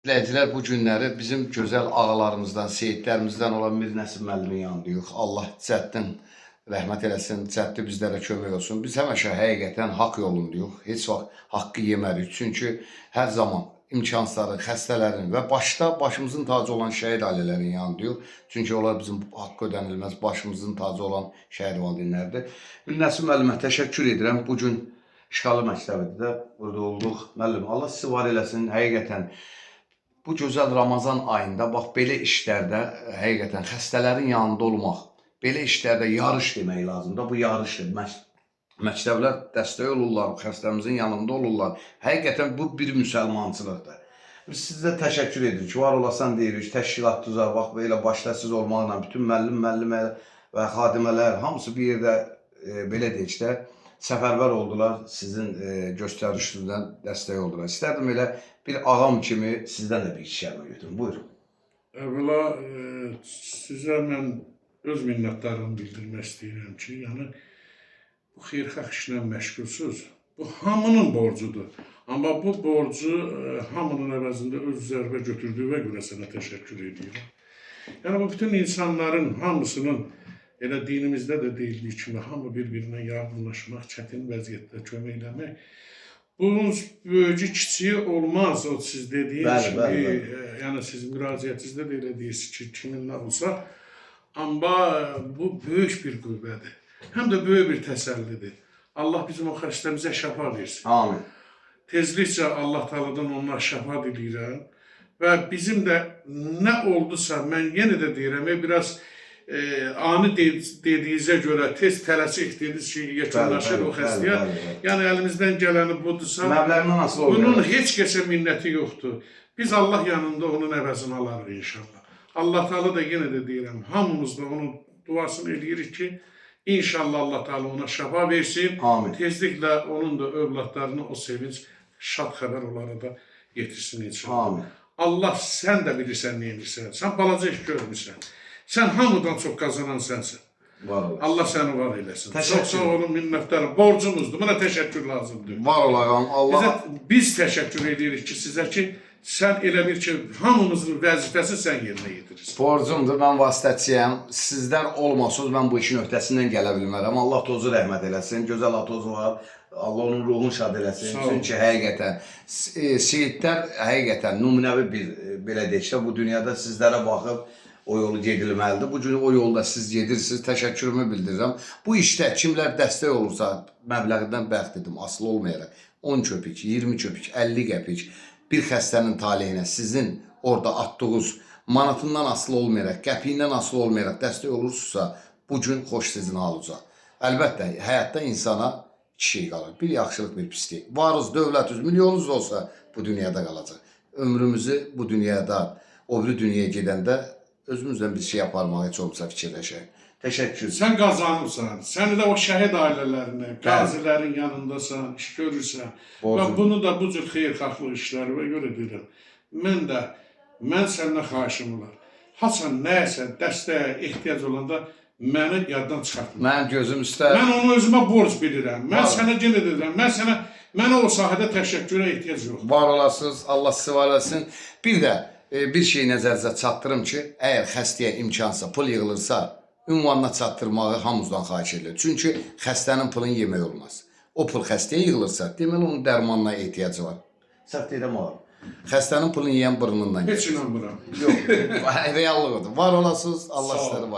İzləyicilər, bu günləri bizim gözəl ağalarımızdan, seyidlərimizdən olan Mir Nəsib müəllimin yanındayıq. Allah cəddin rəhmət eləsin, cəddi bizlərə kömək olsun. Biz həmişə həqiqətən haqq yolundayıq. Heç vaxt haqqı yemərik. Çünki hər zaman imkansızların, xəstələrin və başımızın tacı olan şəhid ailələrin yanındayıq. Çünki onlar bizim haqqı ödənilməz, başımızın tacı olan şəhid valideynlərdir. Mir Nəsib müəllimə təşəkkür edirəm. Bugün İşğalı məktəbində də burada olduq. Müəllim, Allah sizi var eləsin. Həqiqətən bu gözəl Ramazan ayında bax belə işlərdə həqiqətən xəstələrin yanında olmaq, belə işlərdə yarış demək lazımdır. Bu yarışdır. Məktəblər dəstək olurlar, xəstəmizin yanında olurlar. Həqiqətən bu bir müsəlmançılıqdır. Biz sizə təşəkkür edirik. Var olasan deyirik, təşkilat düzər, bax belə başda siz olmaqla bütün müəllimə və xadimələr hamısı bir yerdə belə deyək də səfərbər oldular, sizin göstərişinizdən dəstək oldular. İstərdim elə bir ağam kimi sizdən də bir iki kəlmə götürün. Buyurun. Əvvəla sizə mən öz minnətdarlığımı bildirmək istəyirəm ki, yəni bu xeyirxah işlə məşğulsuz. Bu hamının borcudur. Amma bu borcu hamının əvəzində öz üzərimə götürdüyümə görə sənə təşəkkür edirəm. Yəni bu bütün insanların hamısının elə dinimizdə də deyildiyi kimi hamı bir-birinə yardımlaşmaq, çətin vəziyyətdə kömək eləmək. Bunun böyücü kiçiyi olmaz, o siz dediyiniz kimi, yəni siz müraciətinizdə də elə deyirsiniz ki, kimin nə olsa, amma bu böyük bir qüvvədir. Həm də böyük bir təsəllidir. Allah bizim o xəstəmizə şəfa versin. Amin. Tezlikcə Allah Teala'dan onlara şəfa diləyirəm və bizim də nə oldusa, mən yenə də deyirəm, biraz ani dediyinizə görə tez tələsik dediniz ki, yekunlaşır o xəstəyə. Yəni əlimizdən gələni budursa, bunun heç kəsə minnəti yoxdur. Biz Allah yanında onun əvəzini alarıq inşallah. Allah Teala da yenə də deyirəm, hamımız da onun duasını edirik ki, inşallah Allah Teala ona şəfa versin. Tezliklə onun da övladlarına o sevinç, şad xəbər onlara da yetirsin inşallah. Allah sən də bilirsən nə edirsən, sən balaca iş görmüsən. Sən hamıdan çox qazanan sənsən. Allah səni var eləsin. Çox sağ olun, minnətdarım. Borcumuzdur. Buna təşəkkür lazımdır. Var olaraq Allah. Biz təşəkkür edirik ki, sizə ki, sən elə bir ki, hamımızın vəzifəsi sən yerinə yetirirsən. Borcumdur, mən vasitəçiyəm. Sizlər olmasınız, mən bu işin öhdəsindən gələ bilmərəm. Allah tozu rəhmət eləsin. Gözəl atozu var. Allah onun ruhunu şad eləsin. Çünki həqiqətən, seyidlər həqiqətən nümunəvi bir, belə deyək də, bu dünyada sizlərə baxıb, o yolu gedilməlidir. Bu gün o yolda siz gedirsiniz, təşəkkürümü bildirirəm. Bu işdə kimlər dəstək olursa, məbləğindən bəxt edim, asılı olmayaraq. 10 köpük, 20 köpük, 50 qəpik bir xəstənin taleyinə sizin orada atdığınız manatından asılı olmayaraq, qəpiyindən asılı olmayaraq dəstək olursunuzsa, bu gün xoş sizin halınıza. Əlbəttə, həyatda insana iki şey qalır. Bir yaxşılıq, bir pislik. Varız, dövlətiniz, milyonunuz olsa bu dünyada qalacaq. Ömrümüzü bu dünyada, o biri dünyaya gedəndə özümüzdən bir şey aparmağa heç olmasa fikirləşək. Təşəkkür. Sən qazanırsan, sən də o şəhid ailələrinə, qazilərin yanındasan, iş görürsən. Və bunu da bu cür xeyirxahlıq işlərə görə deyirəm. Mən səndən xahişim olar. Haçan nəyəsə, dəstəyə ehtiyac olanda məni yaddan çıxartma. Mənim gözüm üstə. Mən onu özümə borc bilirəm. Mən sənə yenə deyirəm. Mənə o sahədə təşəkkürə ehtiyac yox. Var olasınız, Allah sizi var eləsin. Bir də bir şey nəzərinizə çatdırım ki, əgər xəstəyə imkansa, pul yığılırsa, ünvanına çatdırmağı hamımızdan xahiş edilir. Çünki xəstənin pulunu yemək olmaz. O pul xəstəyə yığılırsa, deməli onun dərmanına ehtiyacı var. Səhv deyirəm olar. Xəstənin pulunu yeyən burnundan gelir. Heç inanmıram. Yox, reallıqdır. Var olasınız, Allah sizləri var.